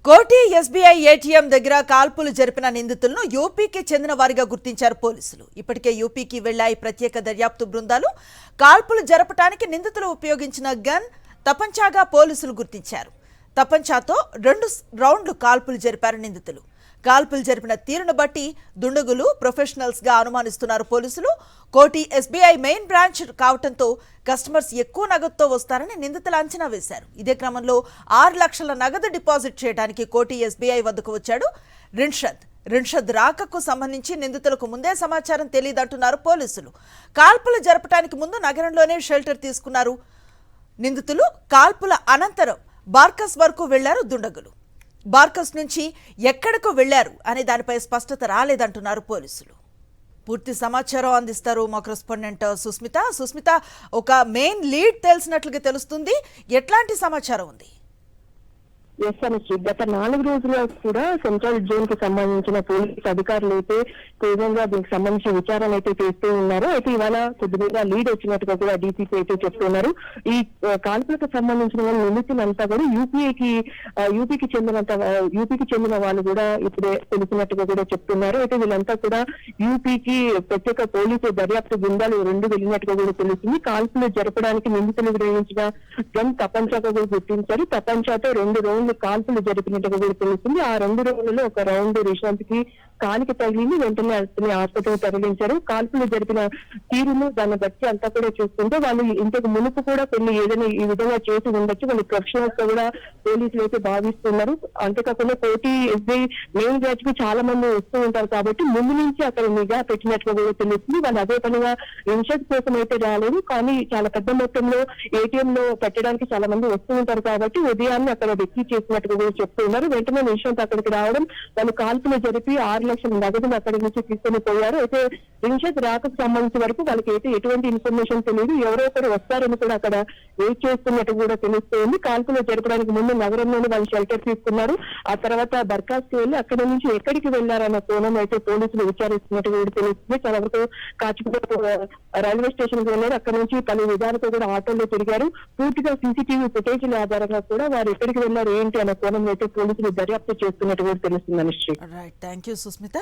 కోటి SBI ATM దగ్గర కాల్పులు జరిపిన నిందితులను యూపీకి చెందిన వారిగా గుర్తించారు పోలీసులు. ఇప్పటికే యూపీకి వెళ్లాయి ప్రత్యేక దర్యాప్తు బృందాలు. కాల్పులు జరపడానికి నిందితులు ఉపయోగించిన గన్ తపంచాగా పోలీసులు గుర్తించారు. తపంచాతో 2 రౌండ్లు కాల్పులు జరిపారు నిందితులు. కాల్పులు జరిపిన తీరును బట్టి దుండగులు ప్రొఫెషనల్స్ గా అనుమానిస్తున్నారు పోలీసులు. కోటి ఎస్బీఐ మెయిన్ బ్రాంచ్ కావడంతో కస్టమర్స్ ఎక్కువ నగదుతో వస్తారని నిందితులు అంచనా వేశారు. ఇదే క్రమంలో 6 లక్షల నగదు డిపాజిట్ చేయడానికి కోటి ఎస్బీఐ వద్దకు వచ్చాడు రిన్షద్ రాకకు సంబంధించి నిందితులకు ముందే సమాచారం తెలియదంటున్నారు పోలీసులు. కాల్పులు జరపడానికి ముందు నగరంలోనే షెల్టర్ తీసుకున్నారు నిందితులు. కాల్పుల అనంతరం బార్కస్ వరకు వెళ్లారు దుండగులు. బార్కస్ నుంచి ఎక్కడకు వెళ్లారు అనే దానిపై స్పష్టత రాలేదంటున్నారు పోలీసులు. పూర్తి సమాచారం అందిస్తారు మా కరెస్పాండెంట్ సుస్మిత. ఒక మెయిన్ లీడ్ తెలిసినట్లుగా తెలుస్తుంది. ఎట్లాంటి సమాచారం ఉంది? గత 4 రోజులుగా కూడా సెంట్రల్ జోన్ కి సంబంధించిన పోలీస్ అధికారులు అయితే తీవ్రంగా దీనికి సంబంధించిన విచారణ అయితే చేస్తూ ఉన్నారు. అయితే ఇవాళ కొద్దిగా లీడ్ వచ్చినట్టుగా కూడా డీసీపీ అయితే చెప్తున్నారు. ఈ కాల్పులకు సంబంధించిన నిందితులంతా కూడా యూపీకి చెందిన వాళ్ళు కూడా ఇప్పుడే తెలిసినట్టుగా కూడా చెప్తున్నారు. అయితే వీళ్ళంతా కూడా యూపీకి ప్రత్యేక పోలీసు దర్యాప్తు బృందాలు 2 వెళ్ళినట్టుగా కూడా తెలుస్తుంది. కాల్పులు జరపడానికి నిందితులు వినియోగించిన గన్ తపంచాగా కూడా గుర్తించారు. తపంచాతో 2 రౌండ్లు కాల్పులు జరిపినట్టుగా కూడా తెలుస్తుంది. ఆ 2 రౌండ్లలో ఒక రౌండ్ రిషాంత్ కి కాలికి తగిలింది. వెంటనే అతని ఆసుపత్రికి తరలించారు. కాల్పులు జరిపిన తీరును దాన్ని బట్టి అంతా కూడా చూస్తుంటే వాళ్ళు ఇంతకు మునుపు కూడా కొన్ని ఏదైనా ఈ విధంగా చేసి ఉండొచ్చు. వాళ్ళు ప్రొఫెషనల్స్ గా కూడా పోలీసులు అయితే భావిస్తున్నారు. అంతేకాకుండా కోటి ఎస్బీఐ మెయిన్ బ్రాంచ్ కి చాలా మంది వస్తూ ఉంటారు కాబట్టి ముందు నుంచి అక్కడ నిఘా పెట్టినట్టుగా కూడా తెలుస్తుంది. వాళ్ళు అదే పనిగా ఇన్సూరెన్స్ కోసం అయితే రాలేదు, కానీ చాలా పెద్ద మొత్తంలో ఏటీఎం లో పెట్టడానికి చాలా మంది వస్తూ ఉంటారు కాబట్టి ఉదయాన్నే అక్కడ వెక్కి చేసినట్టుగా కూడా చెప్తున్నారు. వెంటనే నిషాంత్ అక్కడికి రావడం, వాళ్ళు కాల్పులు జరిపి 6 లక్షల నగదును అక్కడి నుంచి తీసుకొని పోయారు. అయితే నిషాంత్ రాకకు సంబంధించిన వరకు వాళ్ళకి అయితే ఎటువంటి ఇన్ఫర్మేషన్ తెలియదు. ఎవరో ఒకరు వస్తారని కూడా అక్కడ వెయిట్ చేస్తున్నట్టు కూడా తెలుస్తుంది. కాల్పులు జరపడానికి ముందు నగరంలోనే వాళ్ళు షెల్టర్ తీసుకున్నారు. ఆ తర్వాత బర్ఖాస్తు వెళ్లి అక్కడి నుంచి ఎక్కడికి వెళ్లారన్న కోణం అయితే పోలీసులు విచారిస్తున్నట్టు కూడా తెలుస్తుంది. చాలా వరకు కాచిగూడ రైల్వే స్టేషన్ కి వెళ్ళారు. అక్కడ నుంచి పలు విధాలతో కూడా ఆటోలో తిరిగారు. పూర్తిగా సీసీటీవీ ఫుటేజీల ఆధారంగా కూడా వారు ఎక్కడికి వెళ్లారు ఏంటి అన్న కోణంలో అయితే పోలీసులు దర్యాప్తు చేస్తున్నట్టు కూడా తెలుస్తుంది. Right, thank you Susmitha.